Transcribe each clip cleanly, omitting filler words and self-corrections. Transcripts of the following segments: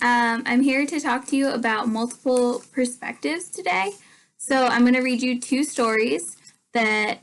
I'm here to talk to you about multiple perspectives today. So I'm going to read you two stories that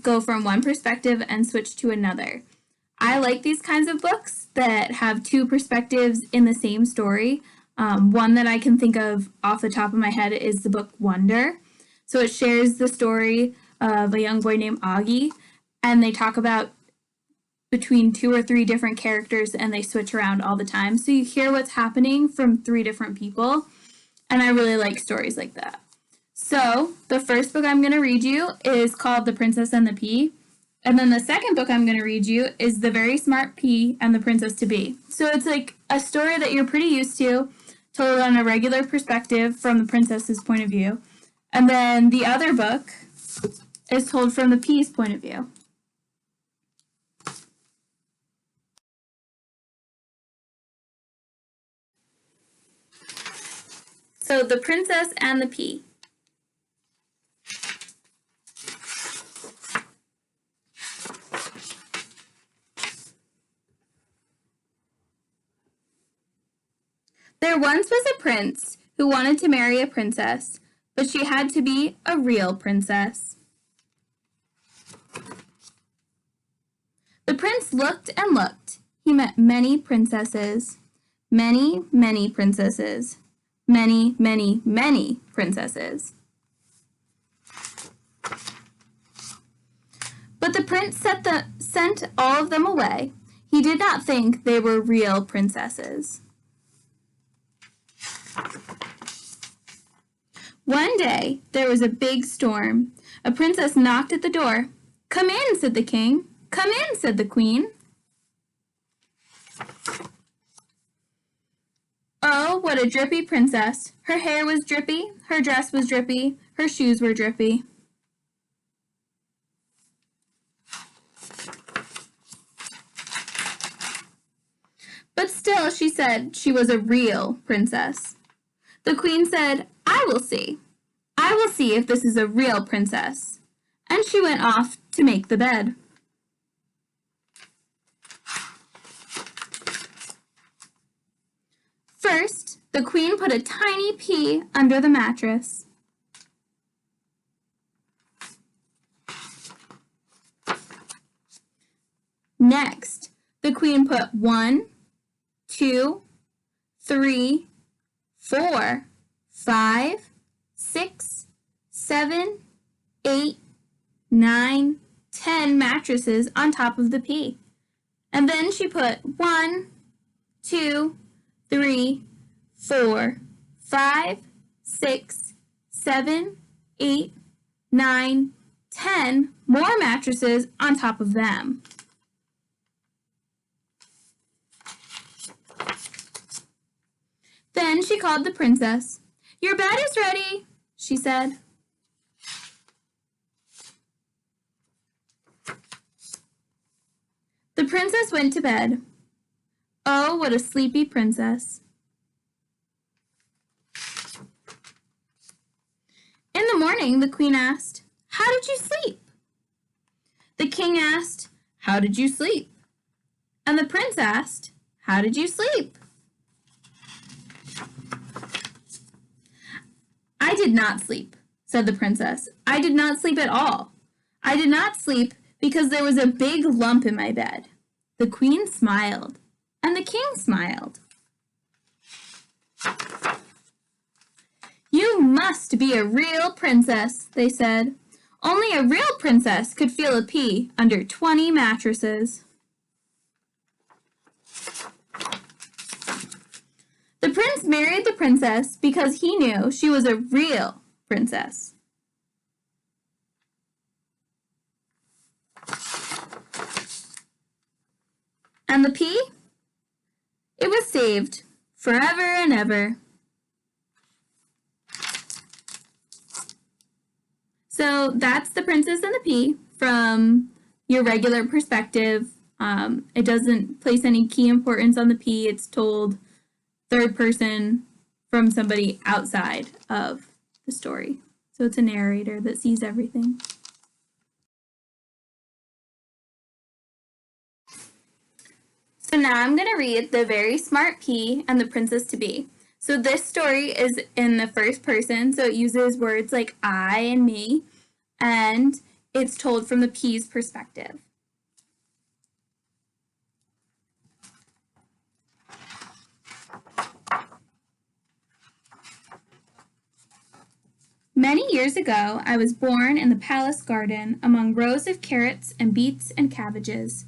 go from one perspective and switch to another. I like these kinds of books that have two perspectives in the same story. One that I can think of off the top of my head is the book Wonder. So it shares the story of a young boy named Augie, and they talk about between 2 or 3 different characters and they switch around all the time. So you hear what's happening from 3 different people, and I really like stories like that. So the first book I'm going to read you is called The Princess and the Pea. And then the second book I'm going to read you is The Very Smart Pea and the Princess to Be. So it's like a story that you're pretty used to, told on a regular perspective from the princess's point of view. And then the other book is told from the pea's point of view. So, The Princess and the Pea. There once was a prince who wanted to marry a princess, but she had to be a real princess. The prince looked and looked. He met many princesses, many, many princesses. Many, many, many princesses. But the prince sent all of them away. He did not think they were real princesses. One day, there was a big storm. A princess knocked at the door. "Come in," said the king. "Come in," said the queen. Oh, what a drippy princess. Her hair was drippy, her dress was drippy, her shoes were drippy. But still, she said she was a real princess. The queen said, "I will see. I will see if this is a real princess." And she went off to make the bed. First, the queen put a tiny pea under the mattress. Next, the queen put 1, 2, 3, 4, 5, 6, 7, 8, 9, 10 mattresses on top of the pea. And then she put 1, 2, 3, 4, 5, 6, 7, 8, 9, 10 more mattresses on top of them. Then she called the princess. "Your bed is ready," she said. The princess went to bed. Oh, what a sleepy princess. In the morning, the queen asked, "How did you sleep?" The king asked, "How did you sleep?" And the prince asked, "How did you sleep?" "I did not sleep," said the princess. "I did not sleep at all. I did not sleep because there was a big lump in my bed." The queen smiled. And the king smiled. "You must be a real princess," they said. "Only a real princess could feel a pea under 20 mattresses." The prince married the princess because he knew she was a real princess. And the pea? It was saved forever and ever. So that's The Princess and the Pea from your regular perspective. It doesn't place any key importance on the pea. It's told third person from somebody outside of the story. So it's a narrator that sees everything. now I'm going to read The Very Smart Pea and the Princess to Be. So this story is in the first person, so it uses words like I and me, and it's told from the pea's perspective. Many years ago, I was born in the palace garden among rows of carrots and beets and cabbages.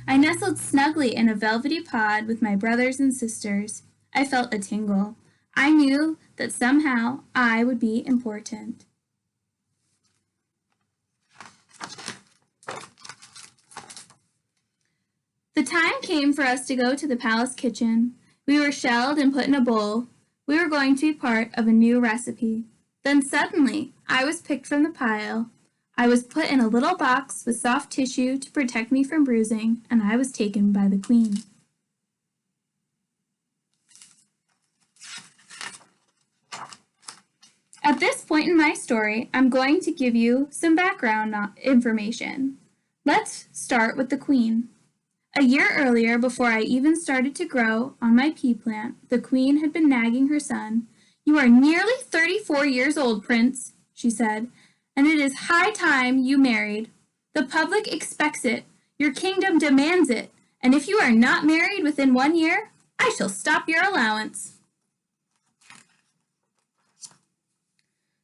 I nestled snugly in a velvety pod with my brothers and sisters. I felt a tingle. I knew that somehow I would be important. The time came for us to go to the palace kitchen. We were shelled and put in a bowl. We were going to be part of a new recipe. Then suddenly, I was picked from the pile. I was put in a little box with soft tissue to protect me from bruising, and I was taken by the queen. At this point in my story, I'm going to give you some background information. Let's start with the queen. A year earlier, before I even started to grow on my pea plant, the queen had been nagging her son. "You are nearly 34 years old, Prince," she said, "and it is high time you married. The public expects it, your kingdom demands it, and if you are not married within 1 year, I shall stop your allowance."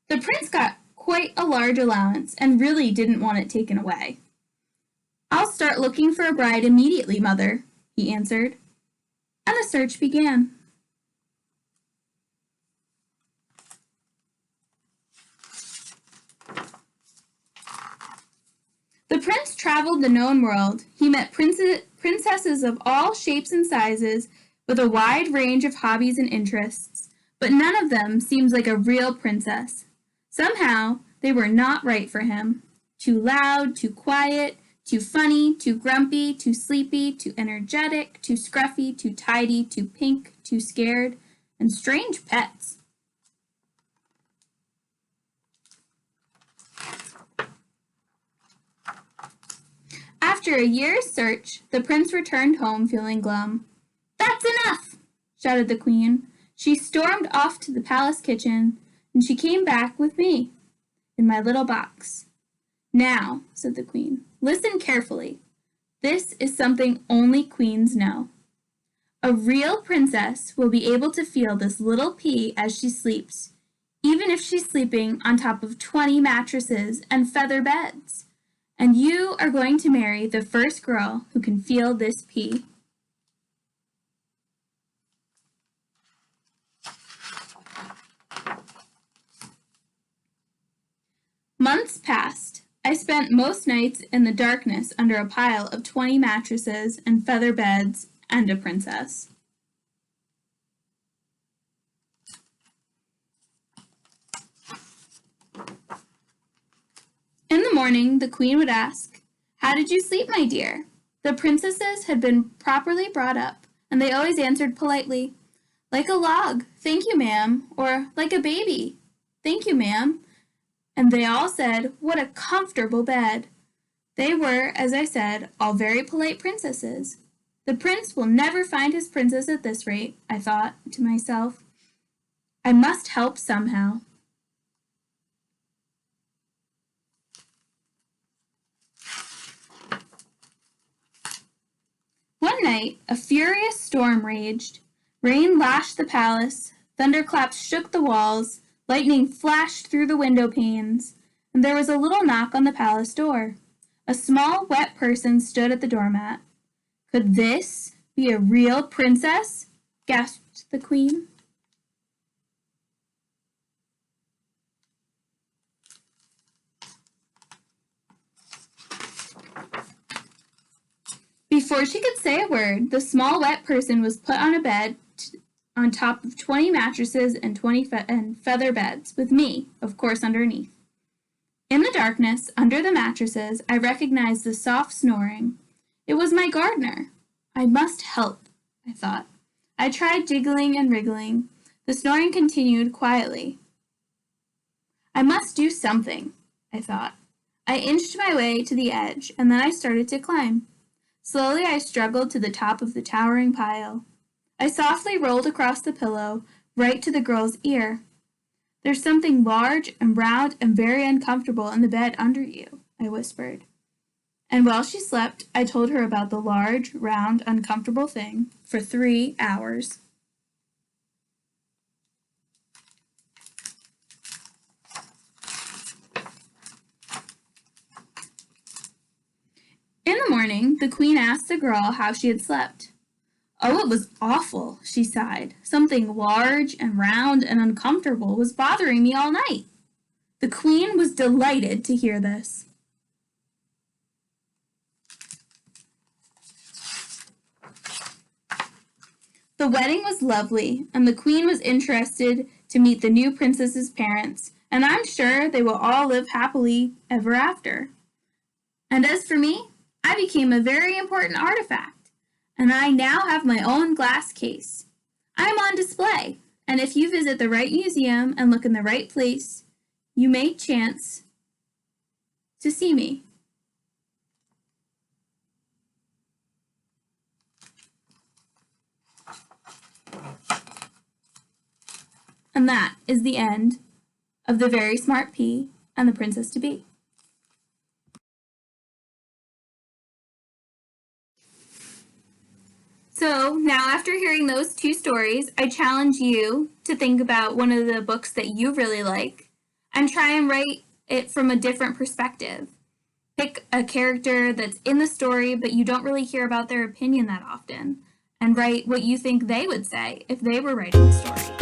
The prince got quite a large allowance and really didn't want it taken away. "I'll start looking for a bride immediately, mother," he answered, and the search began. The prince traveled the known world. He met princesses of all shapes and sizes with a wide range of hobbies and interests, but none of them seemed like a real princess. Somehow, they were not right for him. Too loud, too quiet, too funny, too grumpy, too sleepy, too energetic, too scruffy, too tidy, too pink, too scared, and strange pets. After a year's search, the prince returned home feeling glum. "That's enough!" shouted the queen. She stormed off to the palace kitchen, and she came back with me in my little box. "Now," said the queen, "listen carefully. This is something only queens know. A real princess will be able to feel this little pea as she sleeps, even if she's sleeping on top of 20 mattresses and feather beds. And you are going to marry the first girl who can feel this pea." Months passed. I spent most nights in the darkness under a pile of 20 mattresses and feather beds and a princess. In the morning, the queen would ask, "How did you sleep, my dear?" The princesses had been properly brought up, and they always answered politely, "Like a log, thank you, ma'am," or "Like a baby, thank you, ma'am." And they all said, "What a comfortable bed." They were, as I said, all very polite princesses. The prince will never find his princess at this rate, I thought to myself. I must help somehow. One night, a furious storm raged. Rain lashed the palace, thunderclaps shook the walls, lightning flashed through the window panes, and there was a little knock on the palace door. A small, wet person stood at the doormat. "Could this be a real princess?" gasped the queen. Before she could say a word, the small, wet person was put on a bed on top of 20 mattresses and 20 feather beds, with me, of course, underneath. In the darkness, under the mattresses, I recognized the soft snoring. It was my gardener. I must help, I thought. I tried jiggling and wriggling. The snoring continued quietly. I must do something, I thought. I inched my way to the edge, and then I started to climb. Slowly I struggled to the top of the towering pile. I softly rolled across the pillow, right to the girl's ear. "There's something large and round and very uncomfortable in the bed under you," I whispered. And while she slept, I told her about the large, round, uncomfortable thing for 3 hours. In the morning, the queen asked the girl how she had slept. "Oh, it was awful," she sighed. "Something large and round and uncomfortable was bothering me all night." The queen was delighted to hear this. The wedding was lovely, and the queen was interested to meet the new princess's parents, and I'm sure they will all live happily ever after. And as for me, I became a very important artifact, and I now have my own glass case. I'm on display, and if you visit the right museum and look in the right place, you may chance to see me. And that is the end of The Very Smart Pea and the Princess to Be. So now, after hearing those two stories, I challenge you to think about one of the books that you really like and try and write it from a different perspective. Pick a character that's in the story, but you don't really hear about their opinion that often, and write what you think they would say if they were writing the story.